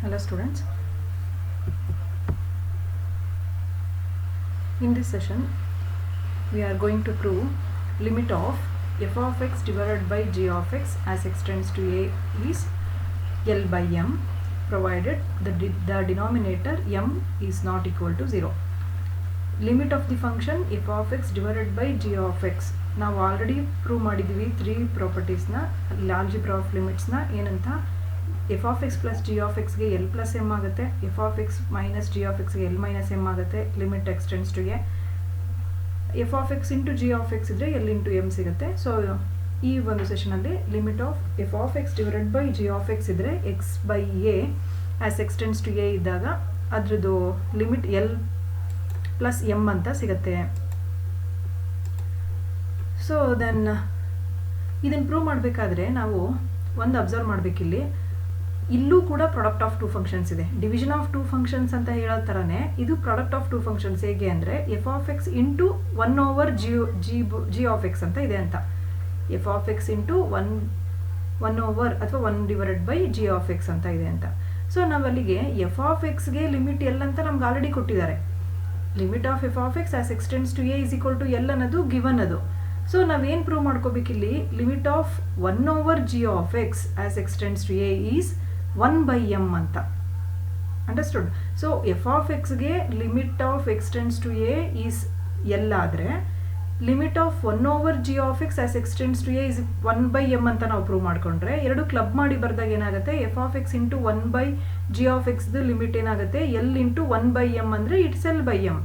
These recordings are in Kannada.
Hello students. In this session we are going to prove limit of f of x divided by g of x as x tends to a is L by m provided the denominator m is not equal to 0. Limit of the function f of x divided by g of x. ನಾವು ಆಲ್ರೆಡಿ ಪ್ರೂವ್ ಮಾಡಿದ್ವಿ 3 ಪ್ರಾಪರ್ಟೀಸ್ನ ಆಲ್ಜಿಬ್ರಾ ಆಫ್ ಲಿಮಿಟ್ಸ್ನ ಏನಂತ f of x plus g of ಎಕ್ಸ್ಗೆ ಎಲ್ ಪ್ಲಸ್ ಎಮ್ ಆಗುತ್ತೆ, f of x minus g of ಎಕ್ಸ್ಗೆ ಎಲ್ ಮೈನಸ್ ಎಮ್ ಆಗುತ್ತೆ, limit x tends to a. F of x into g of x ಇದ್ದರೆ ಎಲ್ ಇಂಟು ಎಮ್ ಸಿಗುತ್ತೆ. ಸೊ ಈ ಒಂದು ಸೆಷನಲ್ಲಿ limit of f of x divided by g of x ಇದ್ದರೆ x by A as x tends to a ಇದ್ದಾಗ ಅದ್ರದ್ದು ಲಿಮಿಟ್ ಎಲ್ ಪ್ಲಸ್ ಎಮ್ ಅಂತ ಸಿಗುತ್ತೆ. ಸೊ ದೆನ್ ಇದನ್ನು ಪ್ರೂವ್ ಮಾಡಬೇಕಾದ್ರೆ ನಾವು ಒಂದು ಅಬ್ಸರ್ವ್ ಮಾಡಬೇಕಿಲ್ಲಿ, ಇಲ್ಲೂ ಕೂಡ ಪ್ರಾಡಕ್ಟ್ ಆಫ್ ಟು ಫಂಕ್ಷನ್ಸ್ ಇದೆ. ಡಿವಿಷನ್ ಆಫ್ ಟು ಫಂಕ್ಷನ್ಸ್ ಅಂತ ಹೇಳೋ ಥರನೇ ಇದು ಪ್ರಾಡಕ್ಟ್ ಆಫ್ ಟು ಫಂಕ್ಷನ್ಸ್. ಹೇಗೆ ಅಂದರೆ f of x into 1/g g of x ಅಂತ ಇದೆ ಅಂತ. ಎಫ್ ಆಫ್ ಎಕ್ಸ್ ಇಂಟು 1/, ಅಥವಾ 1/g ಆಫ್ ಎಕ್ಸ್ ಅಂತ ಇದೆ ಅಂತ. ಸೊ ನಾವಲ್ಲಿಗೆ ಎಫ್ ಆಫ್ ಎಕ್ಸ್ಗೆ ಲಿಮಿಟ್ ಎಲ್ ಅಂತ ನಮ್ಗೆ ಆಲ್ರೆಡಿ ಕೊಟ್ಟಿದ್ದಾರೆ. Limit of f of x as x tends to a is equal to L ಅನ್ನೋದು ಗಿವನ್ ಅದು. ಸೊ ನಾವೇನು ಪ್ರೂವ್ ಮಾಡ್ಕೋಬೇಕಿಲ್ಲಿ, limit of 1/g of x as x tends to a is 1/m ಅಂತ. ಅಂಡರ್ಸ್ಟುಡ್? ಸೊ ಎಫ್ ಆಫ್ ಎಕ್ಸ್ಗೆ limit of x tends to a is L ಆದರೆ limit of 1/g of x as x tends to a is 1/m ಅಂತ ನಾವು ಪ್ರೂವ್ ಮಾಡ್ಕೊಂಡ್ರೆ ಎರಡು ಕ್ಲಬ್ ಮಾಡಿ ಬರ್ದಾಗ ಏನಾಗುತ್ತೆ, f of x into 1/g of ಎಕ್ಸ್ದು ಲಿಮಿಟ್ ಏನಾಗುತ್ತೆ, ಎಲ್ ಇಂಟು 1/m ಅಂದರೆ it's L by m.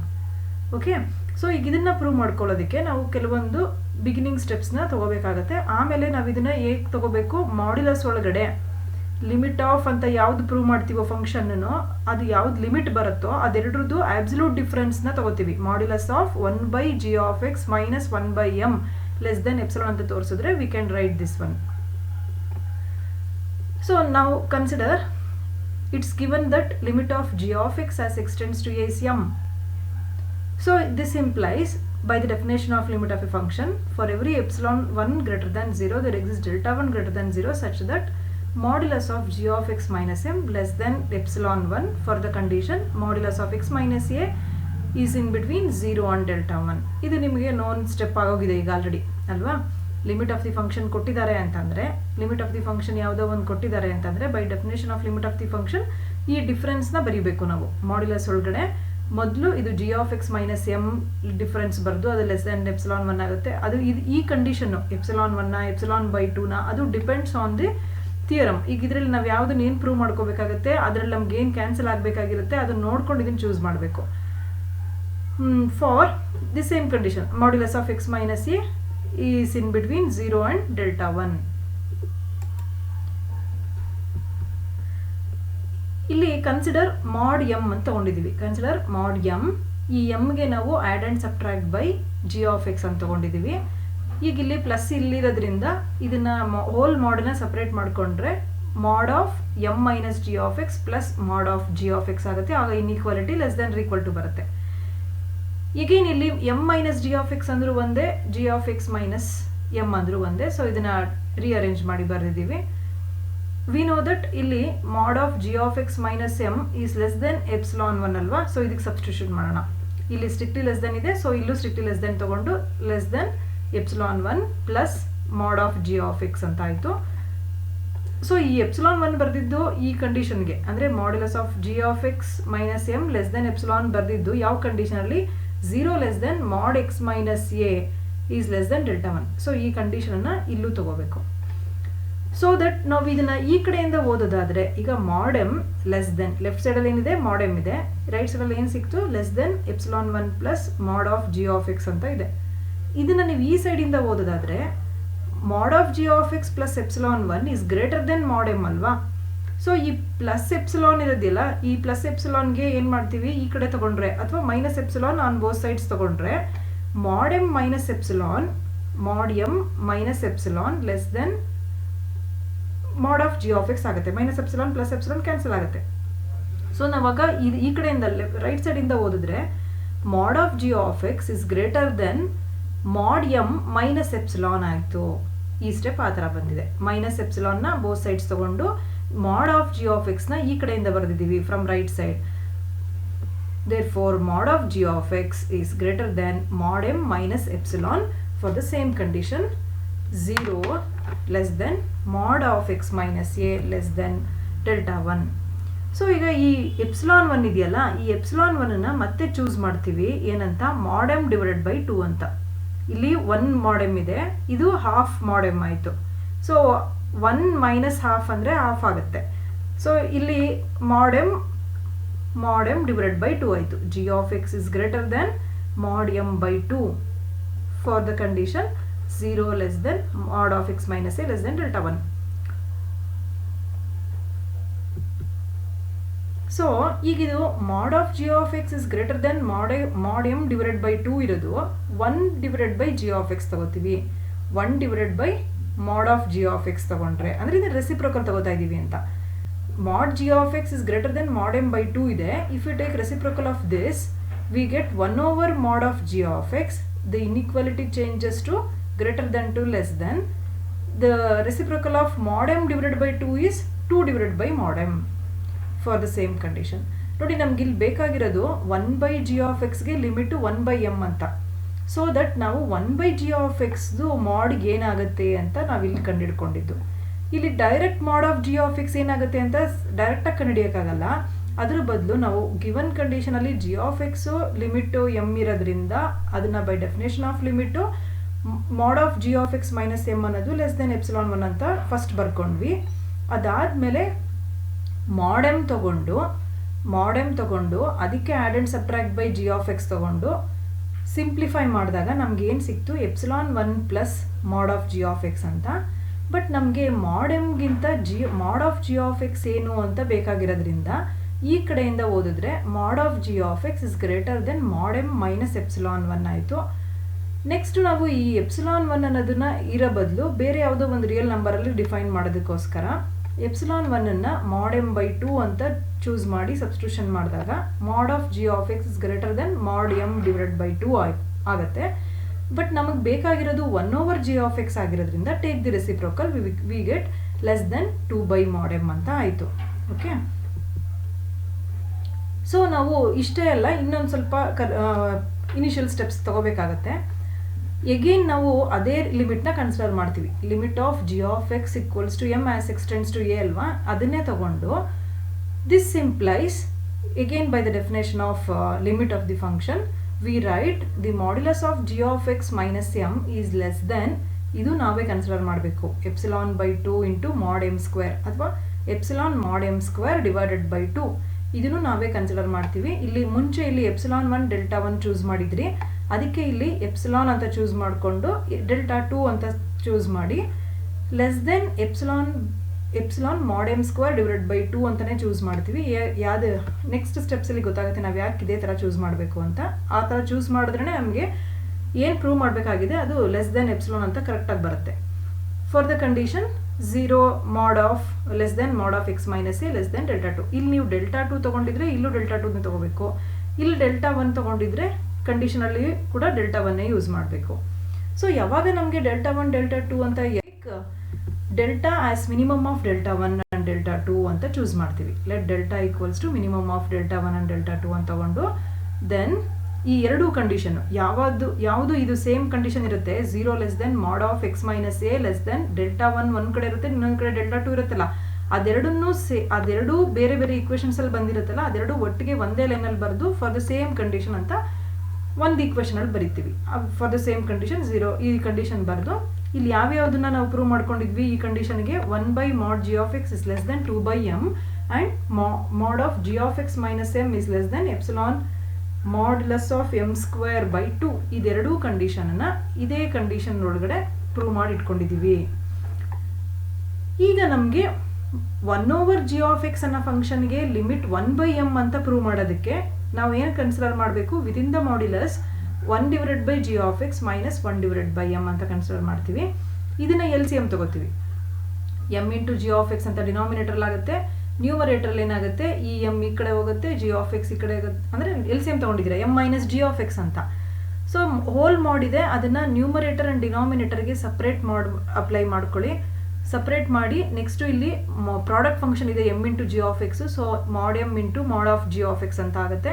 Okay, so ಈಗ ಇದನ್ನು ಪ್ರೂವ್ ಮಾಡ್ಕೊಳ್ಳೋದಕ್ಕೆ ನಾವು ಕೆಲವೊಂದು ಬಿಗಿನಿಂಗ್ ಸ್ಟೆಪ್ಸ್ನ ತೊಗೋಬೇಕಾಗತ್ತೆ. ಆಮೇಲೆ ನಾವು ಇದನ್ನು ಹೇಗೆ ತೊಗೋಬೇಕು, ಮಾಡ್ಯುಲಸ್ ಒಳಗಡೆ ಲಿಮಿಟ್ ಆಫ್ ಅಂತ ಯಾವ್ದು ಪ್ರೂವ್ ಮಾಡ್ತೀವೋ ಫಂಕ್ಷನ್ನು, ಅದು ಯಾವ್ದು ಲಿಮಿಟ್ ಬರುತ್ತೋ ಅದೆರಡ್ರದ್ದು ಆಬ್ಸಲ್ಯೂಟ್ ಡಿಫ್ರೆನ್ಸ್ನ ತೊಗೋತೀವಿ. Modulus of 1/g of x minus 1/m less than epsilon ಅಂತ ತೋರಿಸಿದ್ರೆ we can write this one. So ನಾವು consider it's given that limit of g of x as x tends to a is m. So this implies, by the definition of limit of a function, for every epsilon 1 greater than 0 there exists delta 1 greater than 0 such that modulus of g of x minus m less than epsilon 1 for the condition modulus of x minus a is in between 0 and delta 1. ಇದು ನಿಮಗೆ ನೋನ್ ಸ್ಟೆಪ್ ಆಗೋಗಿದೆ ಈಗ ಆಲ್ರೆಡಿ ಅಲ್ವಾ. ಲಿಮಿಟ್ ಆಫ್ ದಿ ಫಂಕ್ಷನ್ ಕೊಟ್ಟಿದ್ದಾರೆ ಅಂತಂದರೆ, ಲಿಮಿಟ್ ಆಫ್ ದಿ ಫಂಕ್ಷನ್ ಯಾವುದೋ ಒಂದು ಕೊಟ್ಟಿದ್ದಾರೆ ಅಂತಂದರೆ by definition of limit of the function ಈ ಡಿಫ್ರೆನ್ಸ್ನ ಬರೀಬೇಕು ನಾವು. ಮಾಡ್ಯುಲಸ್ ಒಳಗಡೆ ಮೊದಲು ಇದು G of x minus M difference ಬರೆದು ಅದು ಲೆಸ್ ದ್ಯಾನ್ ಎಪ್ಸಿಲಾನ್ 1 ಆಗುತ್ತೆ. ಅದು ಇದು ಈ ಕಂಡೀಷನ್ನು ಎಪ್ಸಿಲಾನ್ 1 ಎಪ್ಸಿಲಾನ್ ಬೈ 2ನ ಅದು ಡಿಪೆಂಡ್ಸ್ ಆನ್ ದಿ ಥಿಯರಮ್. ಈಗ ಇದರಲ್ಲಿ ನಾವು ಯಾವುದನ್ನ ಏನು ಪ್ರೂವ್ ಮಾಡ್ಕೋಬೇಕಾಗುತ್ತೆ, ಅದರಲ್ಲಿ ನಮ್ಗೆ ಏನು ಕ್ಯಾನ್ಸಲ್ ಆಗಬೇಕಾಗಿರುತ್ತೆ ಅದನ್ನು ನೋಡ್ಕೊಂಡು ಇದನ್ನು ಚೂಸ್ ಮಾಡಬೇಕು. For the same condition modulus of x minus A is in between 0 and delta 1. ಇಲ್ಲಿ ಕನ್ಸಿಡರ್ ಮಾಡ್ ಎಮ್ ಅಂತ ತಗೊಂಡಿದ್ದೀವಿ. ಕನ್ಸಿಡರ್ ಮಾಡ್ ಎಮ್. ಈ ಎಮ್ಗೆ ನಾವು add and subtract by g of x ಅಂತ ತಗೊಂಡಿದ್ದೀವಿ. ಈಗ ಇಲ್ಲಿ ಪ್ಲಸ್ ಇಲ್ಲಿರೋದ್ರಿಂದ ಇದನ್ನು ಹೋಲ್ ಮಾಡನ್ನ ಸಪ್ರೇಟ್ ಮಾಡಿಕೊಂಡ್ರೆ mod of M minus g of x plus mod of g of x ಆಗುತ್ತೆ. ಆಗ inequality less than equal to ಬರುತ್ತೆ. ಈಗೇನು ಇಲ್ಲಿ M minus g of x ಅಂದರೂ ಒಂದೇ, g of x minus M ಅಂದರೂ ಒಂದೇ. ಸೊ ಇದನ್ನು ರೀಅರೇಂಜ್ ಮಾಡಿ ಬರೆದಿದ್ದೀವಿ. ವಿ ನೋ ದಟ್ ಇಲ್ಲಿ ಮಾಡ್ of g of x minus M is less than epsilon 1 ಅಲ್ವಾ. ಸೊ ಇದಕ್ಕೆ ಸಬ್ಸ್ಟಿಟ್ಯೂಟ್ ಮಾಡೋಣ. ಇಲ್ಲಿ ಸ್ಟ್ರಿಕ್ಟ್ಲಿ ಲೆಸ್ ದೆನ್ ಇದೆ, ಸೊ ಇಲ್ಲೂ ಸ್ಟ್ರಿಕ್ಟ್ಲಿ ಲೆಸ್ ದೆನ್ ತೊಗೊಂಡು less than epsilon 1 plus mod of g of x ಅಂತ ಆಯಿತು. ಸೊ ಈ ಎಪ್ಸಿಲಾನ್ 1 ಬರೆದಿದ್ದು ಈ ಕಂಡೀಷನ್ಗೆ ಅಂದರೆ modulus of g of x minus M less than epsilon ಬರೆದಿದ್ದು ಯಾವ ಕಂಡೀಷನಲ್ಲಿ, 0 less than mod x minus A is less than delta 1. So ಈ ಕಂಡೀಷನನ್ನು ಇಲ್ಲೂ ತಗೋಬೇಕು. ಸೊ ದಟ್ ನಾವು ಇದನ್ನು ಈ ಕಡೆಯಿಂದ ಓದೋದಾದರೆ ಈಗ ಮಾಡ್ ಎಮ್ ಲೆಸ್ ದೆನ್, ಲೆಫ್ಟ್ ಸೈಡಲ್ಲಿ ಏನಿದೆ ಮಾಡ್ ಎಮ್ ಇದೆ, ರೈಟ್ ಸೈಡಲ್ಲಿ ಏನು ಸಿಕ್ತು less than epsilon 1 plus mod of g of x ಅಂತ ಇದೆ. ಇದನ್ನು ನೀವು ಈ ಸೈಡಿಂದ ಓದೋದಾದರೆ mod of g of x plus epsilon 1 is greater than mod m ಅಲ್ವಾ. ಸೊ ಈ ಪ್ಲಸ್ ಎಪ್ಸಿಲಾನ್ ಇರೋದಿಲ್ಲ, ಈ ಪ್ಲಸ್ ಎಪ್ಸಿಲಾನ್ಗೆ ಏನು ಮಾಡ್ತೀವಿ ಈ ಕಡೆ ತೊಗೊಂಡ್ರೆ ಅಥವಾ minus epsilon on both sides ತೊಗೊಂಡ್ರೆ mod m minus epsilon, mod m minus epsilon less than mod of g of x ಆಗುತ್ತೆ. Minus epsilon plus epsilon cancel ಆಗುತ್ತೆ. ಸೊ ನಾವಾಗ ಇದು ಈ ಕಡೆಯಿಂದ ರೈಟ್ ಸೈಡಿಂದ ಓದಿದ್ರೆ mod of g of x is greater than mod m minus epsilon ಆಯಿತು. ಈ ಸ್ಟೆಪ್ ಆ ಥರ ಬಂದಿದೆ. ಮೈನಸ್ ಎಪ್ಸಿಲಾನ್ನ ಬೋತ್ ಸೈಡ್ಸ್ ತೊಗೊಂಡು ಮಾಡ್ ಆಫ್ ಜಿ ಆಫ್ ಎಕ್ಸ್ನ ಈ ಕಡೆಯಿಂದ ಬರೆದಿದ್ದೀವಿ from right side. Therefore, mod of g of x is greater than mod m minus epsilon for the same condition 0 less than mod of x minus a less than delta 1. So ಈಗ ಈ ಎಪ್ಸಿಲಾನ್ 1 ಇದೆಯಲ್ಲ, ಈ ಎಪ್ಸಿಲಾನ್ 1 ಮತ್ತೆ ಚೂಸ್ ಮಾಡ್ತೀವಿ ಏನಂತ, mod m ಡಿವೈಡೆಡ್ ಬೈ 2 ಅಂತ. ಇಲ್ಲಿ 1 mod m ಇದೆ, ಇದು ಹಾಫ್ mod m ಆಯಿತು. ಸೊ 1 ಮೈನಸ್ ಹಾಫ್ ಅಂದರೆ ಹಾಫ್ ಆಗುತ್ತೆ. ಸೊ ಇಲ್ಲಿ mod m divided by 2 ಆಯಿತು. g of x is greater than mod m by 2 for the condition 0 less than mod of x minus a less than delta 1. So ಈಗಿದು mod of g of x is greater than mod m divided by 2 ಇರೋದು 1 divided by g of x ತಗೋತೀವಿ. 1 divided by mod of g of x ತಗೊಂಡ್ರೆ ಅಂದರೆ ಇದು ರೆಸಿಪ್ರೋಕಲ್ ತಗೋತಾ ಇದ್ದೀವಿ ಅಂತ. mod g of x is greater than mod m by 2 ಇದೆ. If you take reciprocal of this, we get 1 over mod of g of x. The inequality changes to greater than to less than. The reciprocal of mod m divided by 2 is 2 divided by mod m for the same condition. ನೋಡಿ ನಮ್ಗೆ ಇಲ್ಲಿ ಬೇಕಾಗಿರೋದು 1 by g of x ಗೆ ಲಿಮಿಟ್ 1 by m ಅಂತ. ಸೊ ದಟ್ ನಾವು 1 by g of x mod ಏನಾಗುತ್ತೆ ಅಂತ ನಾವಿಲ್ಲಿ ಕಂಡುಹಿಡ್ಕೊಂಡಿದ್ದು. ಇಲ್ಲಿ direct mod of g of x ಏನಾಗುತ್ತೆ ಅಂತ ಡೈರೆಕ್ಟಾಗಿ ಕಂಡುಹಿಡಿಯೋಕ್ಕಾಗಲ್ಲ. ಅದ್ರ ಬದಲು ನಾವು ಗಿವನ್ ಕಂಡೀಷನಲ್ಲಿ g of x limit m ಇರೋದ್ರಿಂದ ಅದನ್ನು by definition of limit mod of g of x minus m ಅನ್ನೋದು ಲೆಸ್ ದೆನ್ ಎಪ್ಸಿಲಾನ್ 1 ಅಂತ ಫಸ್ಟ್ ಬರ್ಕೊಂಡ್ವಿ. ಅದಾದಮೇಲೆ mod m ತಗೊಂಡು ಅದಕ್ಕೆ add and subtract by g of x ತಗೊಂಡು ಸಿಂಪ್ಲಿಫೈ ಮಾಡಿದಾಗ ನಮ್ಗೆ ಏನು ಸಿಕ್ತು, epsilon 1 plus mod of g of x ಅಂತ. ಬಟ್ ನಮಗೆ mod mಗಿಂತ mod of g of X ಏನು ಅಂತ ಬೇಕಾಗಿರೋದ್ರಿಂದ ಈ ಕಡೆಯಿಂದ ಓದಿದ್ರೆ mod of g of x is greater then mod m minus epsilon 1 ಆಯಿತು. ನೆಕ್ಸ್ಟ್ ನಾವು ಈ ಎಪ್ಸಿಲಾನ್ 1 ಅನ್ನೋದನ್ನ ಇರೋ ಬದಲು ಬೇರೆ ಯಾವುದೋ ಒಂದು ರಿಯಲ್ ನಂಬರಲ್ಲಿ ಡಿಫೈನ್ ಮಾಡೋದಕ್ಕೋಸ್ಕರ ಎಪ್ಸಿಲಾನ್ 1 mod m by 2 ಅಂತ ಚೂಸ್ ಮಾಡಿ ಸಬ್ಸ್ಟಿಟ್ಯೂಷನ್ ಮಾಡಿದಾಗ mod of g of x is greater then mod m divided by 2 ಆಗುತ್ತೆ. ಬಟ್ ನಮಗೆ ಬೇಕಾಗಿರೋದು 1 over g of x ಆಗಿರೋದ್ರಿಂದ take the reciprocal, we get less than 2 by mod m ಅಂತ ಆಯಿತು. ಓಕೆ, ಸೊ ನಾವು ಇಷ್ಟೇ ಅಲ್ಲ, ಇನ್ನೊಂದು ಸ್ವಲ್ಪ ಇನಿಷಿಯಲ್ ಸ್ಟೆಪ್ಸ್ ತಗೋಬೇಕಾಗತ್ತೆ. ಎಗೇನ್ ನಾವು ಅದೇ ಲಿಮಿಟ್ನ ಕನ್ಸಿಡರ್ ಮಾಡ್ತೀವಿ. Limit of g of x equals to M as x tends to a ಅಲ್ವಾ, ಅದನ್ನೇ ತಗೊಂಡು this implies again by the definition of limit of the function we write the modulus of g of x minus m is less than, ಇದು ನಾವೇ ಕನ್ಸಿಡರ್ ಮಾಡಬೇಕು, epsilon by 2 into mod m square ಅಥವಾ epsilon mod m square divided by 2, ಇದನ್ನು ನಾವೇ ಕನ್ಸಿಡರ್ ಮಾಡ್ತೀವಿ. ಇಲ್ಲಿ ಮುಂಚೆ ಇಲ್ಲಿ ಎಪ್ಸಿಲಾನ್ 1 ಡೆಲ್ಟಾ 1 ಚೂಸ್ ಮಾಡಿದ್ರಿ, ಅದಕ್ಕೆ ಇಲ್ಲಿ ಎಪ್ಸಿಲಾನ್ ಅಂತ ಚೂಸ್ ಮಾಡಿಕೊಂಡು ಡೆಲ್ಟಾ 2 ಅಂತ ಚೂಸ್ ಮಾಡಿ less than epsilon mod m square divided by 2 ಅಂತಲೇ ಚೂಸ್ ಮಾಡ್ತೀವಿ. ಯಾವುದು ನೆಕ್ಸ್ಟ್ ಸ್ಟೆಪ್ಸಲ್ಲಿ ಗೊತ್ತಾಗುತ್ತೆ ನಾವು ಯಾಕೆ ಇದೇ ಥರ ಚೂಸ್ ಮಾಡಬೇಕು ಅಂತ. ಆ ಥರ ಚೂಸ್ ಮಾಡಿದ್ರೇ ನಮಗೆ ಏನು ಪ್ರೂವ್ ಮಾಡಬೇಕಾಗಿದೆ ಅದು ಲೆಸ್ ದೆನ್ ಎಪ್ಸಿಲಾನ್ ಅಂತ ಕರೆಕ್ಟಾಗಿ ಬರುತ್ತೆ. For the condition 0 mod of less than mod of x minus A less than delta 2. ಇಲ್ಲಿ ನೀವು ಡೆಲ್ಟಾ 2 ತೊಗೊಂಡಿದ್ರೆ ಇಲ್ಲೂ ಡೆಲ್ಟಾ 2ನ ತೊಗೋಬೇಕು. ಇಲ್ಲಿ ಡೆಲ್ಟಾ 1 ತೊಗೊಂಡಿದ್ರೆ ಕಂಡೀಷನಲ್ಲಿ ಕೂಡ ಡೆಲ್ಟಾ 1 ಯೂಸ್ ಮಾಡಬೇಕು. ಸೊ ಯಾವಾಗ ನಮಗೆ ಡೆಲ್ಟಾ 1 ಡೆಲ್ಟಾ 2 ಅಂತ delta as minimum of delta 1 and delta 2 ಅಂತ ಚೂಸ್ ಮಾಡ್ತೀವಿ. Let delta equals to minimum of delta 1 and delta 2 ಅಂತ ತಗೊಂಡು ದೆನ್ ಈ ಎರಡೂ ಕಂಡೀಷನ್ ಯಾವುದು ಇದು ಸೇಮ್ ಕಂಡೀಷನ್ ಇರುತ್ತೆ, 0 less than mod of x minus A less than delta 1 ಒಂದು ಕಡೆ ಇರುತ್ತೆ, ಇನ್ನೊಂದು ಕಡೆ ಡೆಲ್ಟಾ 2 ಇರುತ್ತಲ್ಲ, ಅದೆರಡೂ ಬೇರೆ ಬೇರೆ ಈಕ್ವೇಷನ್ಸಲ್ಲಿ ಬಂದಿರುತ್ತಲ್ಲ, ಅದೆರಡು ಒಟ್ಟಿಗೆ ಒಂದೇ ಲೈನಲ್ಲಿ ಬರೆದು ಫಾರ್ ದ ಸೇಮ್ ಕಂಡೀಷನ್ ಅಂತ ಒಂದು ಈಕ್ವೇಷನಲ್ಲಿ ಬರಿತೀವಿ. ಫಾರ್ ದ ಸೇಮ್ ಕಂಡೀಷನ್ 0 ಈ ಕಂಡೀಷನ್ ಬರೆದು ಇಲ್ಲಿ ಯಾವ್ಯಾವುದನ್ನ ನಾವು ಪ್ರೂವ್ ಮಾಡ್ಕೊಂಡಿದ್ವಿ ಈ ಕಂಡೀಷನ್ಗೆ 1 by mod g of x is less than 2 by m and mod of g of x minus m is less than epsilon modulus of m square by 2. ಇದೆರಡೂ ಕಂಡೀಷನನ್ನು ಇದೇ ಕಂಡೀಷನ್ ಒಳಗಡೆ ಪ್ರೂವ್ ಮಾಡಿ ಇಟ್ಕೊಂಡಿದ್ದೀವಿ. ಈಗ ನಮಗೆ 1 over g of x ಅನ್ನೋ ಫಂಕ್ಷನ್ಗೆ ಲಿಮಿಟ್ 1 by m ಅಂತ ಪ್ರೂವ್ ಮಾಡೋದಕ್ಕೆ ನಾವು ಏನು ಕನ್ಸಿಡರ್ ಮಾಡಬೇಕು, within the modulus 1 divided by g of x minus 1 divided by m ಅಂತ ಕನ್ಸಿಡರ್ ಮಾಡ್ತೀವಿ. ಇದನ್ನು ಎಲ್ ಸಿ ಎಮ್ ತಗೋತೀವಿ. m into g of x ಅಂತ ಡಿನಾಮಿನೇಟರ್ ಆಗುತ್ತೆ, ನ್ಯೂಮರೇಟರ್ ಏನಾಗುತ್ತೆ ಈ ಎಮ್ ಈ ಕಡೆ ಹೋಗುತ್ತೆ, ಜಿ ಆಫ್ ಎಕ್ಸ್ ಈ ಕಡೆ ಆಗುತ್ತೆ, ಅಂದರೆ ಎಲ್ ಸಿ ಎಮ್ ತೊಗೊಂಡಿದ್ದೀರಾ m minus g of x ಅಂತ. ಸೊ ಹೋಲ್ ಮಾಡಿದೆ ಅದನ್ನು ನ್ಯೂಮರೇಟರ್ ಆ್ಯಂಡ್ ಡಿನಾಮಿನೇಟರ್ಗೆ ಸಪ್ರೇಟ್ ಅಪ್ಲೈ ಮಾಡ್ಕೊಳ್ಳಿ. ಸಪ್ರೇಟ್ ಮಾಡಿ ನೆಕ್ಸ್ಟು ಇಲ್ಲಿ ಪ್ರಾಡಕ್ಟ್ ಫಂಕ್ಷನ್ ಇದೆ m into g of x, so mod m into mod of g of x ಅಂತ ಆಗುತ್ತೆ.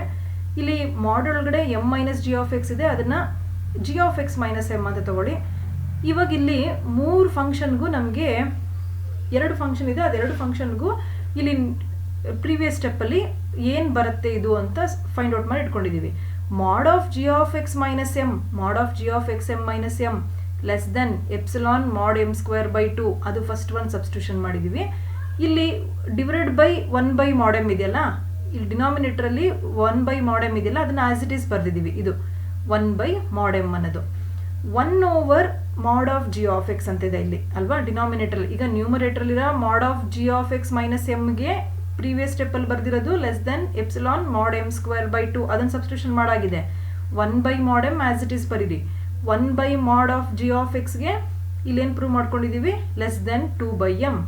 ಇಲ್ಲಿ ಮಾಡ್ ಒಳಗಡೆ m minus g of x ಇದೆ, ಅದನ್ನು g of x minus m ಅಂತ ತಗೊಳ್ಳಿ. ಇವಾಗ ಇಲ್ಲಿ 3 ಫಂಕ್ಷನ್ಗೂ ನಮಗೆ 2 ಫಂಕ್ಷನ್ ಇದೆ, ಅದೆರಡು ಫಂಕ್ಷನ್ಗೂ ಇಲ್ಲಿ ಪ್ರೀವಿಯಸ್ ಸ್ಟೆಪ್ಪಲ್ಲಿ ಏನು ಬರುತ್ತೆ ಇದು ಅಂತ ಫೈಂಡ್ ಔಟ್ ಮಾಡಿ ಇಟ್ಕೊಂಡಿದ್ದೀವಿ. ಮಾಡ್ of g of x minus M, ಮಾಡ್ of g of X M minus M less than epsilon mod m square by 2, ಅದು ಫಸ್ಟ್ ಒನ್ ಸಬ್ಸ್ಟಿಟ್ಯೂಷನ್ ಮಾಡಿದ್ದೀವಿ. ಇಲ್ಲಿ divided by 1 by mod M ಇದೆಯಲ್ಲ, ಇಲ್ಲಿ ಡಿನಾಮಿನೇಟರಲ್ಲಿ 1 ಬೈ ಮಾಡ್ ಎಮ್ ಇದೆಯಲ್ಲ, ಅದನ್ನು ಆಸ್ ಇಟ್ ಈಸ್ ಬರೆದಿದ್ದೀವಿ. ಇದು 1 ಬೈ ಮಾಡ್ ಎಮ್ ಅನ್ನೋದು 1 ಓವರ್ ಮಾಡ್ ಆಫ್ ಜಿ ಆಫ್ ಎಕ್ಸ್ ಅಂತ ಇದೆ ಇಲ್ಲಿ ಅಲ್ವಾ ಡಿನಾಮಿನೇಟರ್. ಈಗ ನ್ಯೂಮರೇಟರಲ್ಲಿರೋ mod of g of x minus ಎಮ್ಗೆ ಪ್ರೀವಿಯಸ್ ಸ್ಟೆಪ್ಪಲ್ಲಿ ಬರ್ದಿರೋದು less than epsilon mod m square by 2, ಅದನ್ನು ಸಬ್ಸ್ಟಿಟ್ಯೂಷನ್ ಮಾಡಾಗಿದೆ. 1 by mod m as it is ಬರೀರಿ. 1 ಬೈ ಮಾಡ್ ಆಫ್ ಜಿ ಆಫ್ ಎಕ್ಸ್ಗೆ ಇಲ್ಲೇನು ಪ್ರೂವ್ ಮಾಡ್ಕೊಂಡಿದ್ದೀವಿ, less than 2 by M,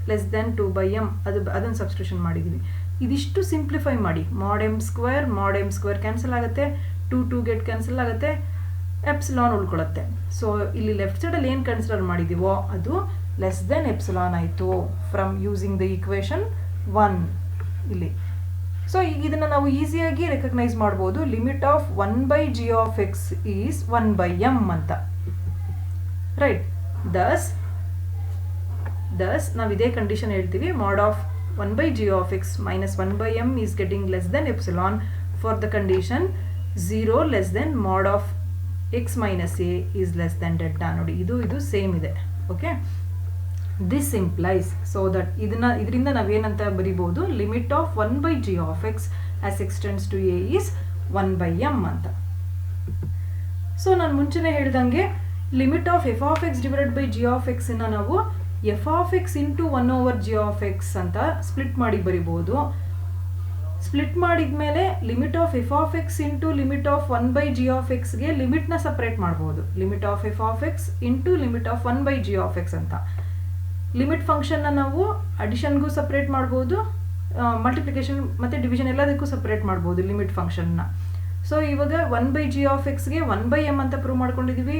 less than 2 by M ಅದನ್ನು ಸಬ್ಸ್ಟಿಟ್ಯೂಷನ್ ಮಾಡಿದ್ದೀವಿ. ಇದಿಷ್ಟು ಸಿಂಪ್ಲಿಫೈ ಮಾಡಿ, ಮಾಡ್ ಎಮ್ ಸ್ಕ್ವೇರ್ ಕ್ಯಾನ್ಸಲ್ ಆಗುತ್ತೆ, 2 ಗೆಟ್ ಕ್ಯಾನ್ಸಲ್ ಆಗುತ್ತೆ, ಎಪ್ಸಿಲಾನ್ ಉಳ್ಕೊಳ್ಳುತ್ತೆ. ಸೊ ಇಲ್ಲಿ ಲೆಫ್ಟ್ ಸೈಡಲ್ಲಿ ಏನು ಕನ್ಸಿಡರ್ ಮಾಡಿದ್ದೀವೋ ಅದು ಲೆಸ್ ದೆನ್ ಎಪ್ಸಿಲಾನ್ ಆಯಿತು ಫ್ರಮ್ ಯೂಸಿಂಗ್ ದ ಈಕ್ವೇಷನ್ 1 ಇಲ್ಲಿ. ಸೊ ಈಗ ಇದನ್ನು ನಾವು ಈಸಿಯಾಗಿ ರೆಕಗ್ನೈಸ್ ಮಾಡ್ಬೋದು. Limit of 1 by g of X is 1 by M ಅಂತ, ರೈಟ್. ದಸ್ ನಾವು ಇದೇ ಕಂಡೀಷನ್ ಹೇಳ್ತೀವಿ, ಮಾಡ್ of 1 by g of x minus 1 by m is getting less than epsilon for the condition 0 less than mod of x minus a is less than delta. ನೋಡಿ ಇದು ಸೇಮ್ ಇದೆ. Okay, this implies so that ಇದರಿಂದ ನಾವೇನಂತ ಬರಿಬಹುದು, limit of 1 by g of x as x tends to a is 1 by m ಅಂತ. ಸೊ ನಾನು ಮುಂಚೆನೇ ಹೇಳ್ದಂಗೆ limit of f of x divided by g of x ನ ನಾವು f of x into 1 over g of x ಅಂತ ಸ್ಪ್ಲಿಟ್ ಮಾಡಿ ಬರಿಬಹುದು. ಸ್ಪ್ಲಿಟ್ ಮಾಡಿದ್ಮೇಲೆ limit of f of x into limit of 1 by g of x ಗೆ ಲಿಮಿಟ್ನ ಸಪ್ರೇಟ್ ಮಾಡ್ಬೋದು. Limit of f of x into limit of 1 by g of x ಅಂತ. ಲಿಮಿಟ್ ಫಂಕ್ಷನ್ನ ನಾವು ಅಡಿಷನ್ಗೂ ಸಪ್ರೇಟ್ ಮಾಡ್ಬೋದು, ಮಲ್ಟಿಪ್ಲಿಕೇಶನ್ ಮತ್ತು ಡಿವಿಷನ್ ಎಲ್ಲದಕ್ಕೂ ಸಪ್ರೇಟ್ ಮಾಡ್ಬೋದು ಲಿಮಿಟ್ ಫಂಕ್ಷನ್ನ. ಸೊ ಇವಾಗ 1 by g of x ಗೆ 1 by m ಅಂತ ಪ್ರೂವ್ ಮಾಡ್ಕೊಂಡಿದ್ದೀವಿ.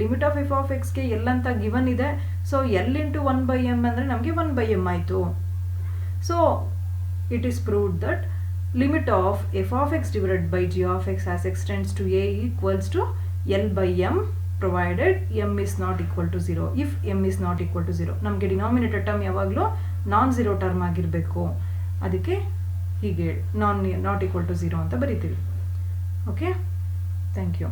Limit of f of x ಗೆ L ಅಂತ ಗಿವನ್ ಇದೆ. So L into 1 by m ಅಂದರೆ ನಮಗೆ 1 by m ಆಯಿತು. So it is proved that limit of f of x divided by g of x as x tends to a equals to L by m provided m is not equal to 0. if m is not equal to 0, ನಮಗೆ ಡಿನಾಮಿನೇಟರ್ ಟರ್ಮ್ ಯಾವಾಗಲೂ ನಾನ್ ಝೀರೋ ಟರ್ಮ್ ಆಗಿರಬೇಕು. ಅದಕ್ಕೆ ಹೀಗೆ ನಾಟ್ ಈಕ್ವಲ್ ಟು 0 ಅಂತ ಬರಿತೀವಿ. Okay, thank you.